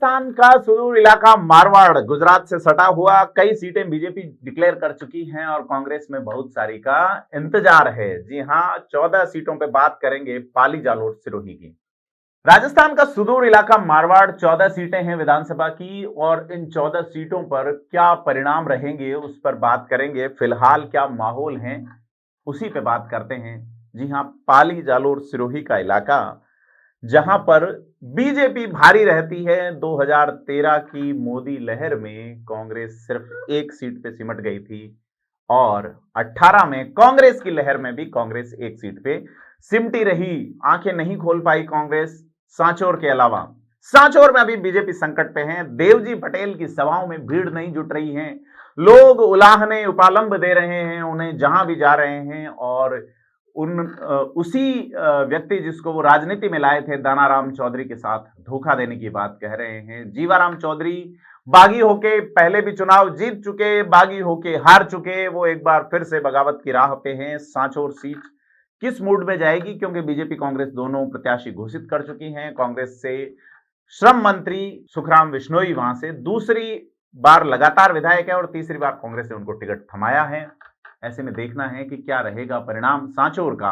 राजस्थान का सुदूर इलाका मारवाड़ गुजरात से सटा हुआ कई सीटें बीजेपी डिक्लेयर कर चुकी हैं और कांग्रेस में बहुत सारी का इंतजार है। जी हां, 14 सीटों पे बात करेंगे पाली जालोर सिरोही की। राजस्थान का सुदूर इलाका मारवाड़ 14 सीटें हैं विधानसभा की और इन 14 सीटों पर क्या परिणाम रहेंगे उस पर बात करेंगे। फिलहाल क्या माहौल है उसी पे बात करते हैं। जी हां, पाली जालोर सिरोही का इलाका जहां पर बीजेपी भारी रहती है। 2013 की मोदी लहर में कांग्रेस सिर्फ एक सीट पे सिमट गई थी और 18 में कांग्रेस की लहर में भी कांग्रेस एक सीट पे सिमटी रही। आंखें नहीं खोल पाई कांग्रेस सांचौर के अलावा। सांचौर में अभी बीजेपी संकट पे है। देवजी पटेल की सभाओं में भीड़ नहीं जुट रही है। लोग उलाहने उपालंब दे रहे हैं उन्हें जहां भी जा रहे हैं और उसी व्यक्ति जिसको वो राजनीति में लाए थे दानाराम चौधरी के साथ धोखा देने की बात कह रहे हैं। जीवाराम चौधरी बागी होके पहले भी चुनाव जीत चुके, बागी होके हार चुके, वो एक बार फिर से बगावत की राह पे हैं। सांचौर सीट किस मूड में जाएगी, क्योंकि बीजेपी कांग्रेस दोनों प्रत्याशी घोषित कर चुकी हैं। कांग्रेस से श्रम मंत्री सुखराम बिश्नोई वहां से दूसरी बार लगातार विधायक है और तीसरी बार कांग्रेस ने उनको टिकट थमाया है। ऐसे में देखना है कि क्या रहेगा परिणाम सांचौर का,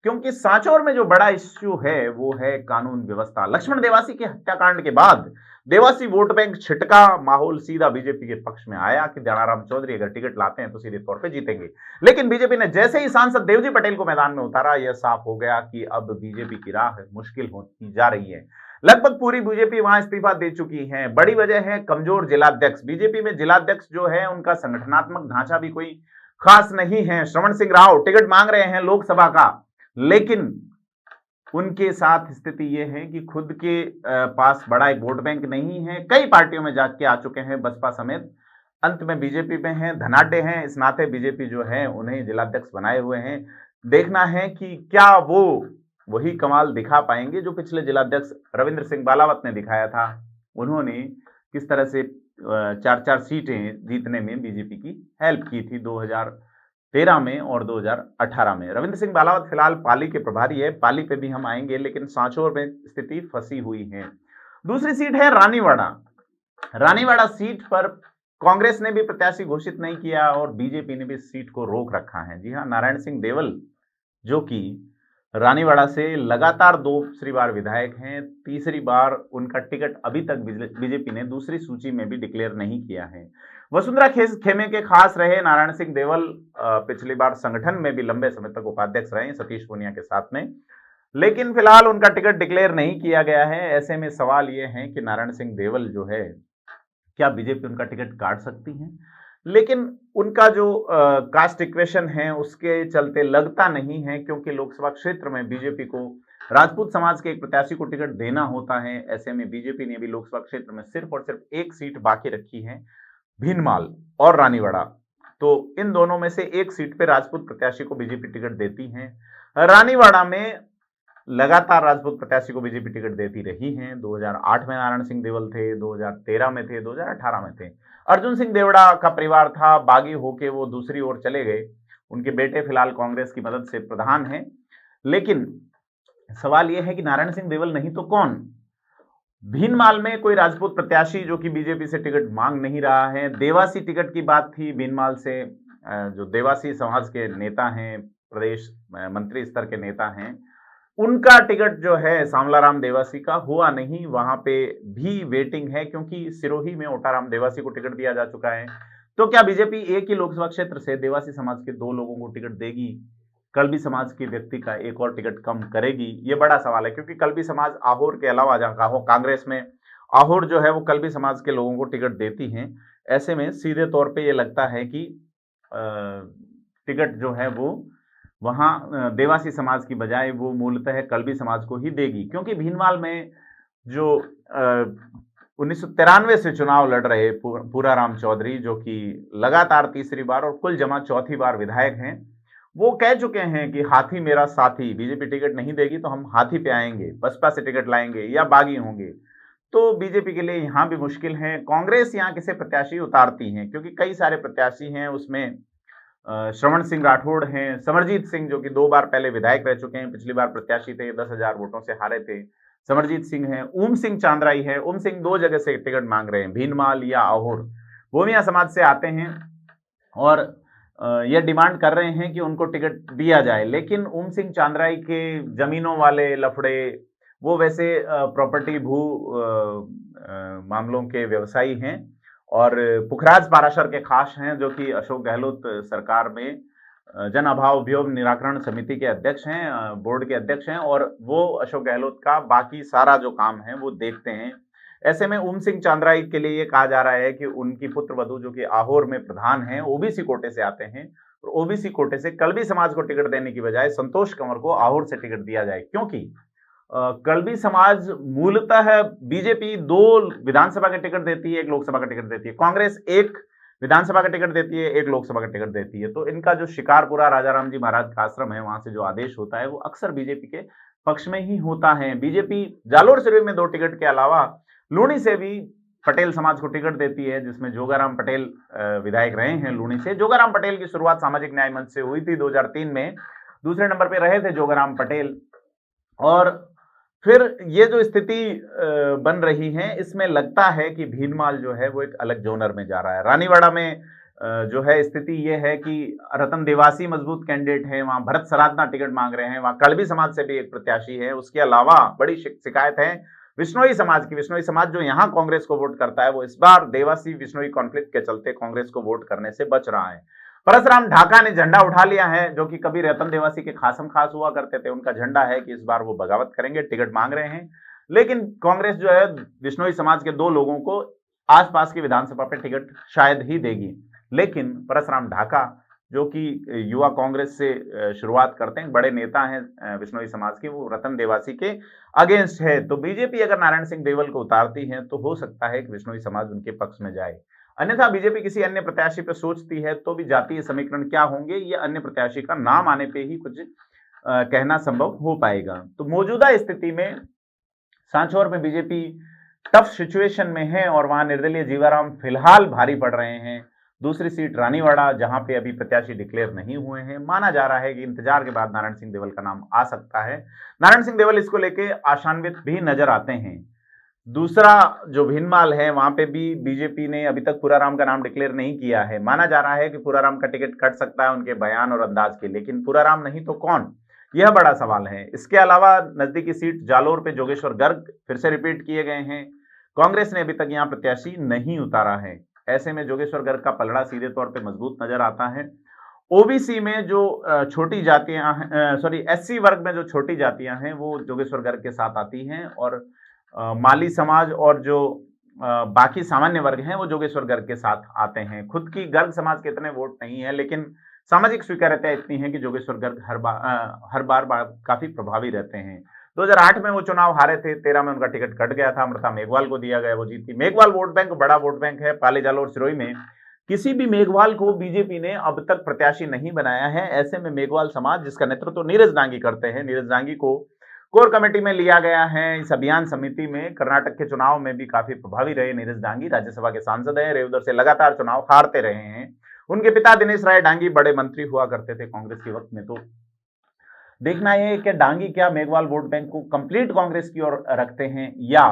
क्योंकि सांचौर में जो बड़ा इश्यू है वो है कानून व्यवस्था। लक्ष्मण देवासी के हत्याकांड के बाद देवासी वोट बैंक छिटका, माहौल सीधा बीजेपी के पक्ष में आया कि दानाराम चौधरी अगर टिकट लाते हैं तो सीधे तौर पे जीतेंगे। लेकिन बीजेपी ने जैसे ही सांसद देवजी पटेल को मैदान में उतारा, यह साफ हो गया कि अब बीजेपी की राह मुश्किल होती जा रही है। लगभग पूरी बीजेपी वहां इस्तीफा दे चुकी है। बड़ी वजह है कमजोर जिलाध्यक्ष। बीजेपी में जिलाध्यक्ष जो है उनका संगठनात्मक ढांचा भी कोई खास नहीं है। श्रवण सिंह राव टिकट मांग रहे हैं लोकसभा का, लेकिन उनके साथ स्थिति यह है कि खुद के पास बड़ा एक वोट बैंक नहीं है। कई पार्टियों में जाके आ चुके हैं बसपा समेत, अंत में बीजेपी में हैं, धनाटे हैं। इस नाते बीजेपी जो है उन्हें जिलाध्यक्ष बनाए हुए हैं। देखना है कि क्या वो वही कमाल दिखा पाएंगे जो पिछले जिलाध्यक्ष रविंद्र सिंह बालावत ने दिखाया था। उन्होंने किस तरह से 4-4 सीटें जीतने में बीजेपी की हेल्प की थी 2013 में और 2018 में। रविंद्र सिंह बालावत फिलहाल पाली के प्रभारी है, पाली पे भी हम आएंगे, लेकिन सांचौर में स्थिति फंसी हुई है। दूसरी सीट है रानीवाड़ा। रानीवाड़ा सीट पर कांग्रेस ने भी प्रत्याशी घोषित नहीं किया और बीजेपी ने भी सीट को रोक रखा है। जी हां, नारायण सिंह देवल जो कि रानीवाड़ा से लगातार दूसरी बार विधायक हैं, तीसरी बार उनका टिकट अभी तक बीजेपी ने दूसरी सूची में भी डिक्लेयर नहीं किया है। वसुंधरा खेमे के खास रहे नारायण सिंह देवल। पिछली बार संगठन में भी लंबे समय तक उपाध्यक्ष रहे सतीश पूनिया के साथ में, लेकिन फिलहाल उनका टिकट डिक्लेयर नहीं किया गया है। ऐसे में सवाल यह है कि नारायण सिंह देवल जो है क्या बीजेपी उनका टिकट काट सकती है, लेकिन उनका जो कास्ट इक्वेशन है उसके चलते लगता नहीं है, क्योंकि लोकसभा क्षेत्र में बीजेपी को राजपूत समाज के एक प्रत्याशी को टिकट देना होता है। ऐसे में बीजेपी ने भी लोकसभा क्षेत्र में सिर्फ और सिर्फ एक सीट बाकी रखी है, भीनमाल और रानीवाड़ा। तो इन दोनों में से एक सीट पे राजपूत प्रत्याशी को बीजेपी टिकट देती है। रानीवाड़ा में लगातार राजपूत प्रत्याशी को बीजेपी टिकट देती रही है। 2008 में नारायण सिंह देवल थे, 2013 में थे, 2018 में थे। अर्जुन सिंह देवड़ा का परिवार था, बागी होके वो दूसरी ओर चले गए। उनके बेटे फिलहाल कांग्रेस की मदद से प्रधान हैं। लेकिन सवाल यह है कि नारायण सिंह देवल नहीं तो कौन? भीनमाल में कोई राजपूत प्रत्याशी जो कि बीजेपी से टिकट मांग नहीं रहा है। देवासी टिकट की बात थी भीनमाल से, जो देवासी समाज के नेता हैं, प्रदेश मंत्री स्तर के नेता हैं, उनका टिकट जो है सांवलाराम देवासी का हुआ नहीं। वहां पे भी वेटिंग है, क्योंकि सिरोही में ओटाराम देवासी को टिकट दिया जा चुका है। तो क्या बीजेपी एक ही लोकसभा क्षेत्र से देवासी समाज के 2 लोगों को टिकट देगी? कल्बी समाज के व्यक्ति का एक और टिकट कम करेगी? ये बड़ा सवाल है, क्योंकि कल्बी समाज आहोर के अलावा जहां कांग्रेस में आहोर जो है वो कल्बी समाज के लोगों को टिकट देती हैं। ऐसे में सीधे तौर पर यह लगता है कि टिकट जो है वो वहां देवासी समाज की बजाय वो मूलतः कल्बी समाज को ही देगी, क्योंकि भीनमाल में जो 1993 से चुनाव लड़ रहे पूराराम चौधरी, जो कि लगातार तीसरी बार और कुल जमा चौथी बार विधायक हैं, वो कह चुके हैं कि हाथी मेरा साथी, बीजेपी टिकट नहीं देगी तो हम हाथी पे आएंगे, बसपा से टिकट लाएंगे या बागी होंगे। तो बीजेपी के लिए यहां भी मुश्किल है। कांग्रेस यहां किसे प्रत्याशी उतारती है, क्योंकि कई सारे प्रत्याशी हैं, उसमें श्रवण सिंह राठौड़ हैं, समरजीत सिंह जो कि 2 बार पहले विधायक रह चुके हैं, पिछली बार प्रत्याशी थे, 10,000 वोटों से हारे थे। समरजीत सिंह है, ओम सिंह चांद्राई है। ओम सिंह 2 जगह से टिकट मांग रहे हैं, भीनमाल या अहोर। भूमिया समाज से आते हैं और ये डिमांड कर रहे हैं कि उनको टिकट दिया जाए, लेकिन ओम सिंह चांद्राई के जमीनों वाले लफड़े, वो वैसे प्रॉपर्टी मामलों के व्यवसायी हैं और पुखराज पाराशर के खास हैं, जो कि अशोक गहलोत सरकार में जन अभाव अभियोग निराकरण समिति के अध्यक्ष हैं, बोर्ड के अध्यक्ष हैं, और वो अशोक गहलोत का बाकी सारा जो काम है वो देखते हैं। ऐसे में ओम सिंह चांद्राई के लिए ये कहा जा रहा है कि उनकी पुत्र वधू, जो कि आहोर में प्रधान हैं, ओबीसी कोटे से आते हैं, और ओबीसी कोटे से कल्बी समाज को टिकट देने की बजाय संतोष कंवर को आहोर से टिकट दिया जाए, क्योंकि कल्बी समाज मूलतः बीजेपी 2 विधानसभा का टिकट देती है, 1 लोकसभा का टिकट देती है, कांग्रेस 1 विधानसभा का टिकट देती है, 1 लोकसभा का टिकट देती है। तो इनका जो शिकारपुरा राजाराम जी महाराज का आश्रम है, वहां से जो आदेश होता है वो अक्सर बीजेपी के पक्ष में ही होता है। बीजेपी जालोर सिरोही में 2 टिकट के अलावा लूणी से भी पटेल समाज को टिकट देती है, जिसमें जोगाराम पटेल विधायक रहे हैं लूणी से। जोगाराम पटेल की शुरुआत सामाजिक न्याय मंच से हुई थी 2003 में, दूसरे नंबर पे रहे थे जोगाराम पटेल। और फिर ये जो स्थिति बन रही है, इसमें लगता है कि भीनमाल जो है वो एक अलग जोनर में जा रहा है। रानीवाड़ा में जो है स्थिति ये है कि रतन देवासी मजबूत कैंडिडेट है, वहां भरत सरादना टिकट मांग रहे हैं, वहां कड़बी समाज से भी एक प्रत्याशी है। उसके अलावा बड़ी शिकायत है विश्नोई समाज की। विश्नोई समाज जो यहाँ कांग्रेस को वोट करता है, वो इस बार देवासी विश्नोई कॉन्फ्लिक्ट के चलते कांग्रेस को वोट करने से बच रहा है। परसराम ढाका ने झंडा उठा लिया है, जो कि कभी रतन देवासी के खासम खास हुआ करते थे। उनका झंडा है कि इस बार वो बगावत करेंगे, टिकट मांग रहे हैं। लेकिन कांग्रेस जो है विश्नोई समाज के 2 लोगों को आसपास की विधानसभा पे टिकट शायद ही देगी। लेकिन परसराम ढाका, जो कि युवा कांग्रेस से शुरुआत करते हैं, बड़े नेता हैं विश्नोई समाज के, वो रतन देवासी के अगेंस्ट है। तो बीजेपी अगर नारायण सिंह देवल को उतारती है तो हो सकता है कि विश्नोई समाज उनके पक्ष में जाए। अन्यथा बीजेपी किसी अन्य प्रत्याशी पर सोचती है तो भी जातीय समीकरण क्या होंगे, ये अन्य प्रत्याशी का नाम आने पे ही कुछ कहना संभव हो पाएगा। तो मौजूदा स्थिति में सांचौर में बीजेपी टफ सिचुएशन में है और वहां निर्दलीय जीवाराम फिलहाल भारी पड़ रहे हैं। दूसरी सीट रानीवाड़ा, जहां पे अभी प्रत्याशी डिक्लेयर नहीं हुए हैं, माना जा रहा है कि इंतजार के बाद नारायण सिंह देवल का नाम आ सकता है। नारायण सिंह देवल इसको लेके आशान्वित भी नजर आते हैं। दूसरा जो भीनमाल है, वहां पे भी बीजेपी ने अभी तक पुराराम का नाम डिक्लेयर नहीं किया है। माना जा रहा है कि पुराराम का टिकट कट सकता है उनके बयान और अंदाज के, लेकिन पुराराम नहीं तो कौन, यह बड़ा सवाल है। इसके अलावा नजदीकी सीट जालोर पे जोगेश्वर गर्ग फिर से रिपीट किए गए हैं। कांग्रेस ने अभी तक यहां प्रत्याशी नहीं उतारा है। ऐसे में जोगेश्वर गर्ग का पलड़ा सीधे तौर पे मजबूत नजर आता है। ओबीसी में जो छोटी जातियां हैं, सॉरी एससी वर्ग में जो छोटी जातियां हैं, वो जोगेश्वर गर्ग के साथ आती हैं, और माली समाज और जो बाकी सामान्य वर्ग हैं वो जोगेश्वर गर्ग के साथ आते हैं। खुद की गर्ग समाज के इतने वोट नहीं है, लेकिन सामाजिक स्वीकार्यता इतनी है कि जोगेश्वर गर्ग हर बार काफी प्रभावी रहते हैं। 2008 में वो चुनाव हारे थे, 13 में उनका टिकट कट गया था, अमृता मेघवाल को दिया गया, वो जीती। मेघवाल वोट बैंक बड़ा वोट बैंक है। पाली जालोर सिरोही में किसी भी मेघवाल को बीजेपी ने अब तक प्रत्याशी नहीं बनाया है। ऐसे में मेघवाल समाज, जिसका नेतृत्व नीरज डांगी करते हैं, नीरज डांगी को कोर कमेटी में लिया गया है। इस अभियान समिति में कर्नाटक के चुनाव में भी काफी प्रभावी रहे नीरज डांगी। राज्यसभा के सांसद हैं, रेवदर से लगातार चुनाव हारते रहे हैं। उनके पिता दिनेश राय डांगी बड़े मंत्री हुआ करते थे कांग्रेस के वक्त में। तो देखना यह है कि डांगी क्या मेघवाल वोट बैंक को कंप्लीट कांग्रेस की ओर रखते हैं, या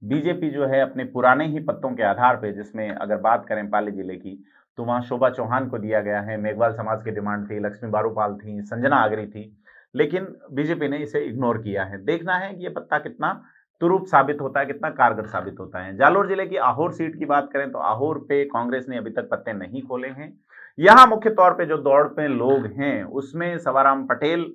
बीजेपी जो है अपने पुराने ही पत्तों के आधार पर, जिसमें अगर बात करें पाली जिले की तो वहां शोभा चौहान को दिया गया है। मेघवाल समाज की डिमांड थी, लक्ष्मी बारूपाल थी, संजना आगरी थी, लेकिन बीजेपी ने इसे इग्नोर किया है। देखना है कि ये पत्ता कितना तुरुप साबित होता है, कितना कारगर साबित होता है। जालोर जिले की आहोर सीट की बात करें तो आहोर पे कांग्रेस ने अभी तक पत्ते नहीं खोले हैं। यहाँ मुख्य तौर पे जो दौड़ पे लोग हैं, उसमें सवाराम पटेल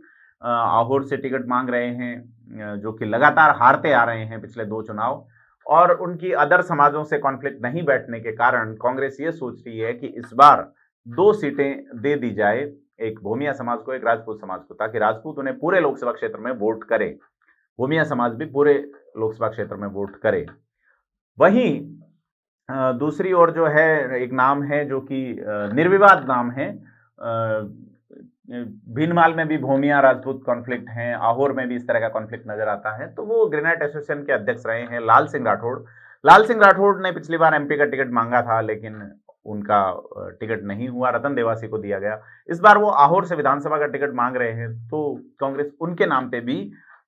आहोर से टिकट मांग रहे हैं, जो कि लगातार हारते आ रहे हैं पिछले 2 चुनाव, और उनकी अदर समाजों से कॉन्फ्लिक्ट नहीं बैठने के कारण कांग्रेस ये सोच रही है कि इस बार 2 सीटें दे दी जाए, एक भूमिया समाज को, एक राजपूत समाज को, ताकि राजपूत उन्हें पूरे लोकसभा क्षेत्र में वोट करे, भूमिया समाज भी पूरे लोकसभा क्षेत्र में वोट करे। वहीं दूसरी ओर जो है एक नाम है जो कि निर्विवाद नाम है। भीनमाल में भी भूमिया राजपूत कॉन्फ्लिक्ट हैं, आहोर में भी इस तरह का कॉन्फ्लिक्ट नजर आता है। तो वो ग्रेनाइट एसोसिएशन के अध्यक्ष रहे हैं लाल सिंह राठौड़। लाल सिंह राठौड़ ने पिछली बार एमपी का टिकट मांगा था, लेकिन उनका टिकट नहीं हुआ, रतन देवासी को दिया गया। इस बार वो आहोर से विधानसभा का टिकट मांग रहे हैं, तो कांग्रेस उनके नाम पे भी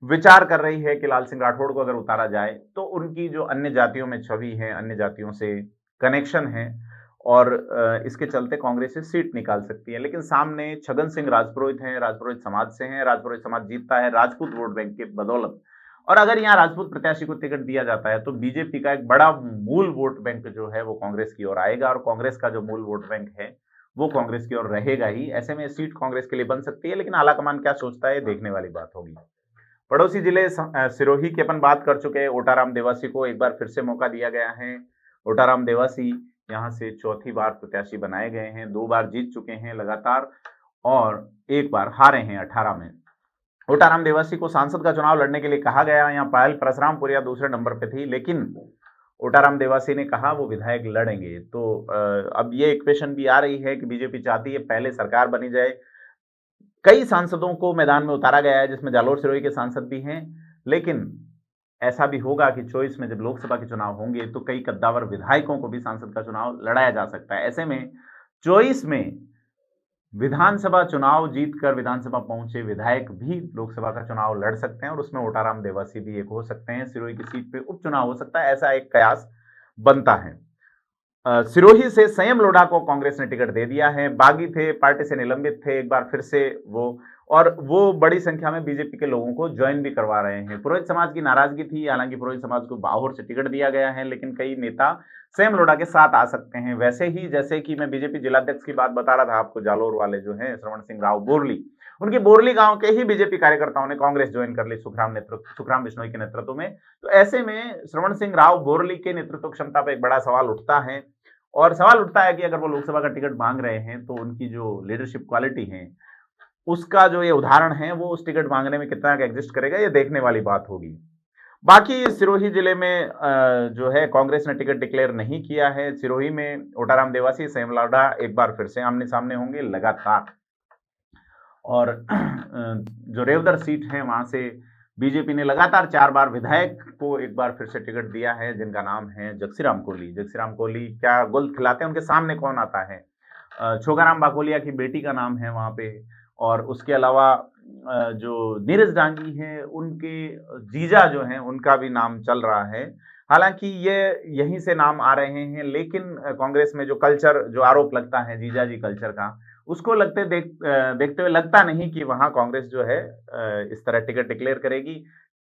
विचार कर रही है कि लाल सिंह राठौड़ को अगर उतारा जाए तो उनकी जो अन्य जातियों में छवि है, अन्य जातियों से कनेक्शन है और इसके चलते कांग्रेस से सीट निकाल सकती है। लेकिन सामने छगन सिंह राजपुरोहित हैं, राजपुरोहित समाज से हैं, राजपुरोहित समाज जीतता है राजपूत वोट बैंक के बदौलत। और अगर यहाँ राजपूत प्रत्याशी को टिकट दिया जाता है तो बीजेपी का एक बड़ा मूल वोट बैंक जो है वो कांग्रेस की ओर आएगा और कांग्रेस का जो मूल वोट बैंक है वो कांग्रेस की ओर रहेगा ही। ऐसे में सीट कांग्रेस के लिए बन सकती है, लेकिन आलाकमान क्या सोचता है देखने वाली बात होगी। पड़ोसी जिले सिरोही की अपन बात कर चुके हैं। ओटाराम देवासी को एक बार फिर से मौका दिया गया है। ओटाराम देवासी यहाँ से चौथी बार प्रत्याशी बनाए गए हैं, 2 बार जीत चुके हैं लगातार और 1 बार हारे हैं 18 में। ओटाराम देवासी को सांसद का चुनाव लड़ने के लिए कहा गया। यहाँ पायल परसरामपुरिया दूसरे नंबर पे थी, लेकिन ओटाराम देवासी ने कहा वो विधायक लड़ेंगे। तो अब ये इक्वेशन भी आ रही है कि बीजेपी चाहती है पहले सरकार बनी जाए। कई सांसदों को मैदान में उतारा गया है जिसमें जालोर सिरोही के सांसद भी हैं, लेकिन ऐसा भी होगा कि 24 में जब लोकसभा के चुनाव होंगे तो कई कद्दावर विधायकों को भी सांसद का चुनाव लड़ाया जा सकता है। ऐसे में 24 में विधानसभा चुनाव जीतकर विधानसभा पहुंचे विधायक भी लोकसभा का चुनाव लड़ सकते हैं और उसमें ओटाराम देवासी भी एक हो सकते हैं। सिरोही की सीट पे उपचुनाव हो सकता है, ऐसा एक कयास बनता है। सिरोही से संयम लोढ़ा को कांग्रेस ने टिकट दे दिया है। बागी थे, पार्टी से निलंबित थे, एक बार फिर से वो बड़ी संख्या में बीजेपी के लोगों को ज्वाइन भी करवा रहे हैं। पुरोहित समाज की नाराजगी थी, हालांकि पुरोहित समाज को बाहोर से टिकट दिया गया है, लेकिन कई नेता संयम लोढ़ा के साथ आ सकते हैं। वैसे ही जैसे कि मैं बीजेपी जिलाध्यक्ष की बात बता रहा था आपको, जालोर वाले जो हैं श्रवण सिंह राव बोरली, उनके बोरली गांव के ही बीजेपी कार्यकर्ताओं ने कांग्रेस ज्वाइन कर ली सुखराम बिश्नोई के नेतृत्व में। तो ऐसे में श्रवण सिंह राव बोरली के नेतृत्व क्षमता पर एक बड़ा सवाल उठता है और सवाल उठता है कि अगर वो लोकसभा का टिकट मांग रहे हैं तो उनकी जो लीडरशिप क्वालिटी है उसका जो ये उदाहरण है वो उस टिकट मांगने में कितना एग्जिस्ट करेगा, ये देखने वाली बात होगी। बाकी सिरोही जिले में जो है कांग्रेस ने टिकट डिक्लेयर नहीं किया है। सिरोही में ओटाराम देवासी, संयम लोढ़ा एक बार फिर से आमने सामने होंगे लगातार। और जो रेवदर सीट है वहां से बीजेपी ने लगातार 4 बार विधायक को एक बार फिर से टिकट दिया है, जिनका नाम है जगसीराम कोहली। जगसीराम कोहली क्या गोल खिलाते हैं, उनके सामने कौन आता है? छोगाराम बाकोलिया की बेटी का नाम है वहां पे। और उसके अलावा जो नीरज डांगी हैं उनके जीजा जो हैं उनका भी नाम चल रहा है। हालांकि ये यहीं से नाम आ रहे हैं, लेकिन कांग्रेस में जो कल्चर, जो आरोप लगता है जीजाजी कल्चर का, उसको देखते हुए लगता नहीं कि वहां कांग्रेस जो है इस तरह टिकट डिक्लेयर करेगी।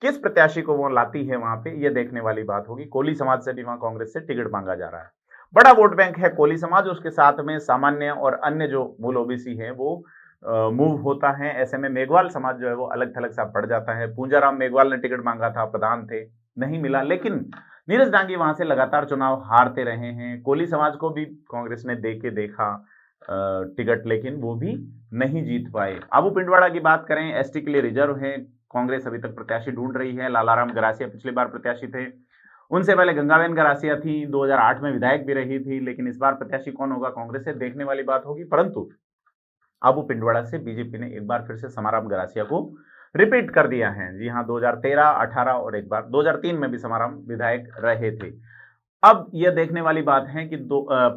किस प्रत्याशी को वो लाती है वहां पे, ये देखने वाली बात होगी। कोली समाज से भी वहां कांग्रेस से टिकट मांगा जा रहा है। बड़ा वोट बैंक है कोली समाज, उसके साथ में सामान्य और अन्य जो मूल ओबीसी है वो मूव होता है। ऐसे में मेघवाल समाज जो है वो अलग थलग सा पड़ जाता है। पूंजाराम मेघवाल ने टिकट मांगा था, प्रधान थे, नहीं मिला, लेकिन नीरज डांगी वहां से लगातार चुनाव हारते रहे हैं। कोली समाज को भी कांग्रेस ने दे के देखा टिकट, लेकिन वो भी नहीं जीत पाए। आबू पिंडवाड़ा की बात करें, एसटी के लिए रिजर्व है। कांग्रेस अभी तक प्रत्याशी ढूंढ रही है। लालाराम गरासिया पिछली बार प्रत्याशी थे, उनसे पहले गंगाबेन गरासिया थी, 2008 में विधायक भी रही थी, लेकिन इस बार प्रत्याशी कौन होगा कांग्रेस से, देखने वाली बात होगी। परंतु आबू पिंडवाड़ा से बीजेपी ने एक बार फिर से समाराम गरासिया को रिपीट कर दिया है। जी हाँ, 2013, 18 और एक बार 2003 में भी समाराम विधायक रहे थे। अब यह देखने वाली बात है कि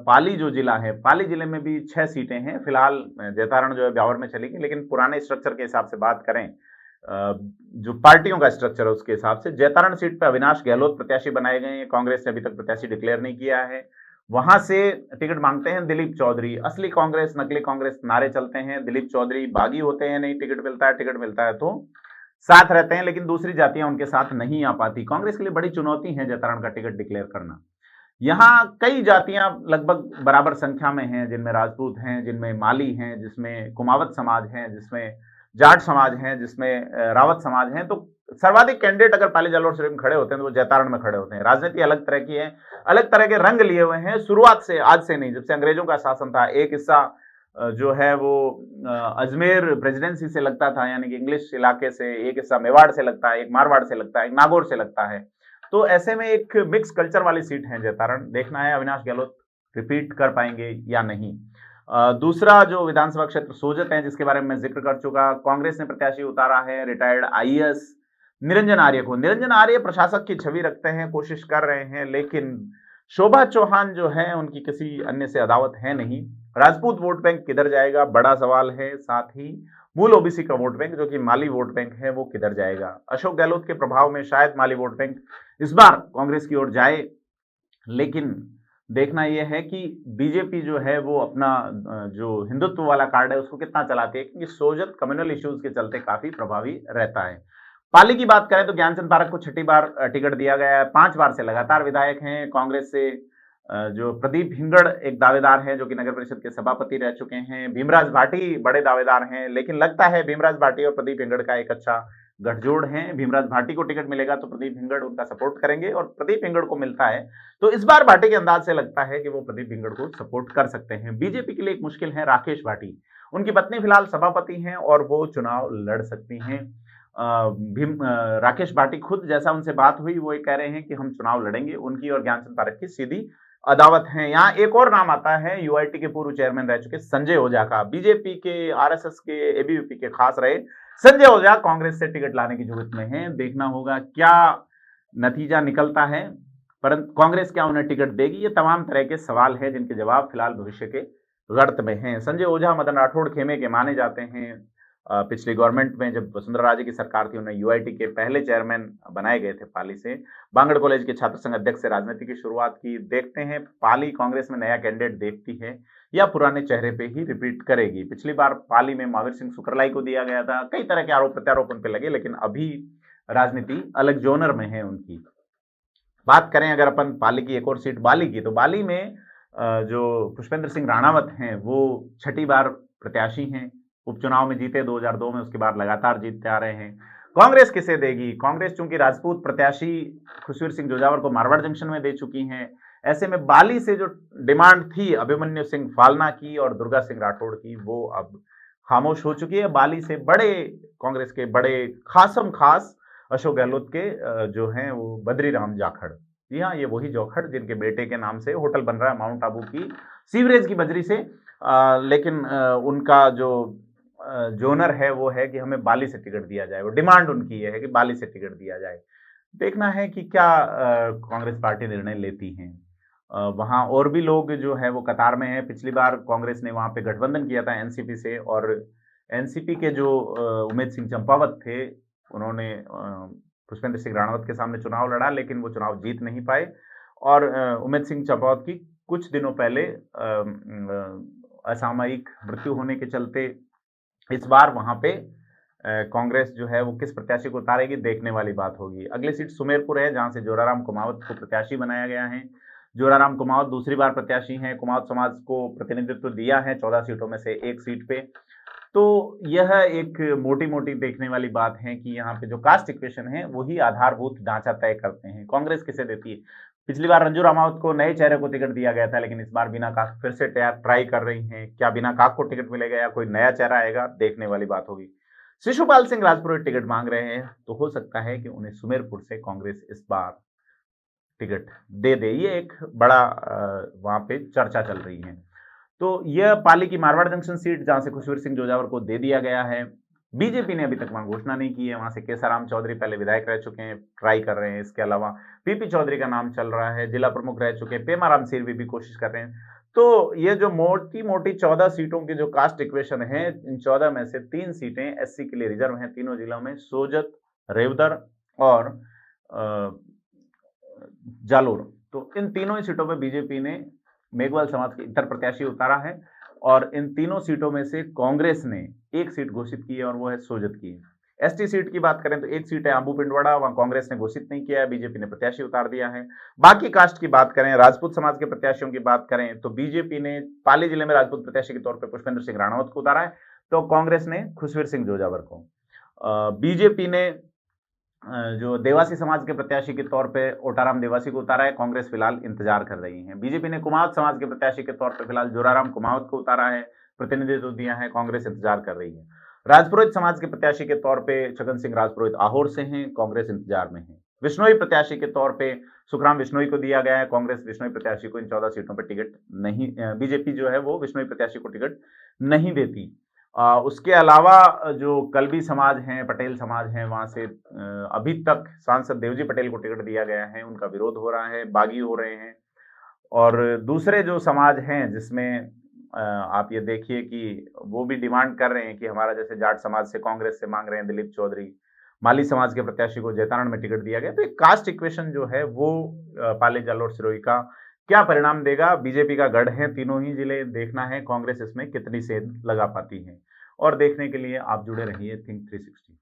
पाली जो जिला है, पाली जिले में भी 6 सीटें हैं। फिलहाल जैतारण जो है ब्यावर में चलेगी, लेकिन पुराने स्ट्रक्चर के हिसाब से बात करें, जो पार्टियों का स्ट्रक्चर है उसके हिसाब से जैतारण सीट पर अविनाश गहलोत प्रत्याशी बनाए गए हैं। कांग्रेस ने अभी तक प्रत्याशी डिक्लेयर नहीं किया है। वहां से टिकट मांगते हैं दिलीप चौधरी। असली कांग्रेस नकली कांग्रेस नारे चलते हैं। दिलीप चौधरी बागी होते हैं, नहीं टिकट मिलता है तो साथ रहते हैं, लेकिन दूसरी जातियां उनके साथ नहीं आ पाती। कांग्रेस के लिए बड़ी चुनौती है जैतारण का टिकट डिक्लेयर करना। यहाँ कई जातियां लगभग बराबर संख्या में हैं, जिनमें राजपूत हैं, जिनमें माली हैं, जिसमें कुमावत समाज हैं, जिसमें जाट समाज हैं, जिसमें रावत समाज हैं। तो सर्वाधिक कैंडिडेट अगर पाली जालोर सिरोही में खड़े होते हैं तो वो जैतारण में खड़े होते हैं। राजनीति अलग तरह की है, अलग तरह के रंग लिए हुए हैं शुरुआत से, आज से नहीं, जब से अंग्रेजों का शासन था। एक हिस्सा जो है वो अजमेर प्रेसिडेंसी से लगता था, यानी कि इंग्लिश इलाके से, एक हिस्सा मेवाड़ से लगता है, एक मारवाड़ से लगता है, एक नागौर से लगता है। तो ऐसे में एक मिक्स कल्चर वाली सीट है जैतारण। देखना है अविनाश गहलोत रिपीट कर पाएंगे या नहीं। दूसरा जो विधानसभा क्षेत्र सोजत है, जिसके बारे में मैं जिक्र कर चुका, कांग्रेस ने प्रत्याशी उतारा है रिटायर्ड आईएएस निरंजन आर्य को। निरंजन आर्य प्रशासक की छवि रखते हैं, कोशिश कर रहे हैं, लेकिन शोभा चौहान जो है उनकी किसी अन्य से अदावत है नहीं। राजपूत वोट बैंक किधर जाएगा, बड़ा सवाल है। साथ ही मूल ओबीसी का वोट बैंक जो कि माली वोट बैंक है वो किधर जाएगा। अशोक गहलोत के प्रभाव में शायद माली वोट बैंक इस बार कांग्रेस की ओर जाए, लेकिन देखना यह है कि बीजेपी जो है वो अपना जो हिंदुत्व वाला कार्ड है उसको कितना चलाती है, क्योंकि सोजत कम्युनल इश्यूज के चलते काफी प्रभावी रहता है। पाली की बात करें तो ज्ञानचंद पारख को छठी बार टिकट दिया गया है, 5 बार से लगातार विधायक हैं। कांग्रेस से जो प्रदीप हिंगड़ एक दावेदार है जो कि नगर परिषद के सभापति रह चुके हैं। भीमराज भाटी बड़े दावेदार हैं, लेकिन लगता है भीमराज भाटी और प्रदीप हिंगड़ का एक अच्छा गठजोड़ है। भीमराज भाटी को टिकट मिलेगा तो प्रदीप हिंगड़ उनका सपोर्ट करेंगे, और प्रदीप हिंगड़ को मिलता है तो इस बार भाटी के अंदाज से लगता है कि वो प्रदीप हिंगड़ को सपोर्ट कर सकते हैं। बीजेपी के लिए एक मुश्किल है राकेश भाटी, उनकी पत्नी फिलहाल सभापति हैं और वो चुनाव लड़ सकती हैं। राकेश भाटी खुद जैसा उनसे बात हुई वो ये कह रहे हैं कि हम चुनाव लड़ेंगे, उनकी और ज्ञानचंद पारख की सीधी अदावत है। यहाँ एक और नाम आता है यूआईटी के पूर्व चेयरमैन रह चुके संजय ओझा का। बीजेपी के, आरएसएस के, एबीवीपी के खास रहे संजय ओझा कांग्रेस से टिकट लाने की जुगत में हैं। देखना होगा क्या नतीजा निकलता है, परंतु कांग्रेस क्या उन्हें टिकट देगी, ये तमाम तरह के सवाल हैं जिनके जवाब फिलहाल भविष्य के गर्त में हैं। संजय ओझा मदन राठौड़ खेमे के माने जाते हैं। पिछली गवर्नमेंट में जब वसुंधरा राजे की सरकार थी उन्हें यूआईटी के पहले चेयरमैन बनाए गए थे पाली से। बांगड़ कॉलेज के छात्र संघ अध्यक्ष से राजनीति की शुरुआत की। देखते हैं पाली कांग्रेस में नया कैंडिडेट देखती है या पुराने चेहरे पे ही रिपीट करेगी। पिछली बार पाली में महावीर सिंह सुकरलाई को दिया गया था, कई तरह के आरोप प्रत्यारोप उन पे लगे, लेकिन अभी राजनीति अलग जोनर में है उनकी। बात करें अगर अपन पाली की एक और सीट बाली की, तो बाली में जो पुष्पेंद्र सिंह राणावत हैं वो छठी बार प्रत्याशी हैं। उपचुनाव में जीते 2002 में, उसके बाद लगातार जीतते आ रहे हैं। कांग्रेस किसे देगी? कांग्रेस चूंकि राजपूत प्रत्याशी खुशवीर सिंह जोजावर को मारवाड़ जंक्शन में दे चुकी है, ऐसे में बाली से जो डिमांड थी अभिमन्यु सिंह फालना की और दुर्गा सिंह राठौड़ की, वो अब खामोश हो चुकी है। बाली से बड़े कांग्रेस के बड़े खासम खास अशोक गहलोत के जो हैं वो बद्री राम जाखड़, जी हाँ, ये वही जोखड़ जिनके बेटे के नाम से होटल बन रहा है माउंट आबू की सीवरेज की बजरी से। लेकिन उनका जो जोनर है वो है कि हमें बाली से टिकट दिया जाए, वो डिमांड उनकी ये है कि बाली से टिकट दिया जाए। देखना है कि क्या कांग्रेस पार्टी निर्णय लेती है। वहाँ और भी लोग जो है वो कतार में है। पिछली बार कांग्रेस ने वहाँ पे गठबंधन किया था एनसीपी से, और एनसीपी के जो उमेद सिंह चंपावत थे उन्होंने पुष्पेंद्र सिंह राणावत के सामने चुनाव लड़ा, लेकिन वो चुनाव जीत नहीं पाए। और उमेद सिंह चंपावत की कुछ दिनों पहले असामयिक मृत्यु होने के चलते इस बार वहां पे कांग्रेस जो है वो किस प्रत्याशी को उतारेगी, देखने वाली बात होगी। अगली सीट सुमेरपुर है जहां से जोराराम कुमावत को प्रत्याशी बनाया गया है। जोराराम कुमावत दूसरी बार प्रत्याशी हैं। कुमावत समाज को प्रतिनिधित्व दिया है 14 सीटों में से एक सीट पे। तो यह एक मोटी मोटी देखने वाली बात है कि यहाँ पे जो कास्ट इक्वेशन है वही आधारभूत ढांचा तय करते हैं। कांग्रेस किसे देती है? पिछली बार रंजू रामावत को नए चेहरे को टिकट दिया गया था, लेकिन इस बार बिना काक फिर से ट्राई कर रही हैं। क्या बिना काक को टिकट मिलेगा या कोई नया चेहरा आएगा, देखने वाली बात होगी। शिशुपाल सिंह राजपुरोहित टिकट मांग रहे हैं, तो हो सकता है कि उन्हें सुमेरपुर से कांग्रेस इस बार टिकट दे दे। ये एक बड़ा वहां पे चर्चा चल रही है। तो यह पाली की मारवाड़ जंक्शन सीट जहां से खुशवीर सिंह जोजावर को दे दिया गया है। बीजेपी ने अभी तक वहां घोषणा नहीं की है। वहां से केसाराम चौधरी पहले विधायक रह चुके हैं, ट्राई कर रहे हैं। इसके अलावा पीपी चौधरी का नाम चल रहा है, जिला प्रमुख रह चुके हैं। पेमाराम सिरवी भी कोशिश कर रहे हैं। तो ये जो मोटी मोटी 14 सीटों की जो कास्ट इक्वेशन है, इन 14 में से 3 सीटें एससी के लिए रिजर्व हैं तीनों जिलों में, सोजत, रेवदर और जालोर। तो इन तीनों ही सीटों पर बीजेपी ने मेघवाल समाज के इतर प्रत्याशी उतारा है, और इन तीनों सीटों में से कांग्रेस ने एक सीट घोषित की है और वो है सोजत की। एसटी सीट की बात करें तो एक सीट है आंबू पिंडवाड़ा, वहां कांग्रेस ने घोषित नहीं किया है, बीजेपी ने प्रत्याशी उतार दिया है। बाकी कास्ट की बात करें, राजपूत समाज के प्रत्याशियों की बात करें, तो बीजेपी ने पाली जिले में राजपूत प्रत्याशी के तौर पर पुष्पेंद्र सिंह राणावत को उतारा है, तो कांग्रेस ने खुशवीर सिंह जोजावर को। बीजेपी ने जो देवासी समाज के प्रत्याशी के तौर पे ओटाराम देवासी को उतारा है। कांग्रेस फिलहाल इंतजार कर रही है। बीजेपी ने कुमावत समाज के प्रत्याशी के तौर पे फिलहाल जोराराम कुमावत को उतारा है, प्रतिनिधित्व दिया है। कांग्रेस इंतजार कर रही है। राजपुरोहित समाज के प्रत्याशी के तौर पे छगन सिंह राजपुरोहित आहोर से हैं, कांग्रेस इंतजार में है। विश्नोई प्रत्याशी के तौर पे सुखराम विश्नोई को दिया गया है। कांग्रेस विश्नोई प्रत्याशी को इन 14 सीटों पर टिकट नहीं, बीजेपी जो है वो विश्नोई प्रत्याशी को टिकट नहीं देती। उसके अलावा जो कलबी समाज हैं, पटेल समाज हैं, वहां से अभी तक सांसद देवजी पटेल को टिकट दिया गया है, उनका विरोध हो रहा है, बागी हो रहे हैं। और दूसरे जो समाज हैं जिसमें आप ये देखिए कि वो भी डिमांड कर रहे हैं कि हमारा जैसे जाट समाज से कांग्रेस से मांग रहे हैं दिलीप चौधरी, माली समाज के प्रत्याशी को जैतारण में टिकट दिया गया। तो एक कास्ट इक्वेशन जो है वो पाली जालोर सिरोही का क्या परिणाम देगा? बीजेपी का गढ़ है तीनों ही जिले, देखना है कांग्रेस इसमें कितनी सेंध लगा पाती है। और देखने के लिए आप जुड़े रहिए थिंक 360।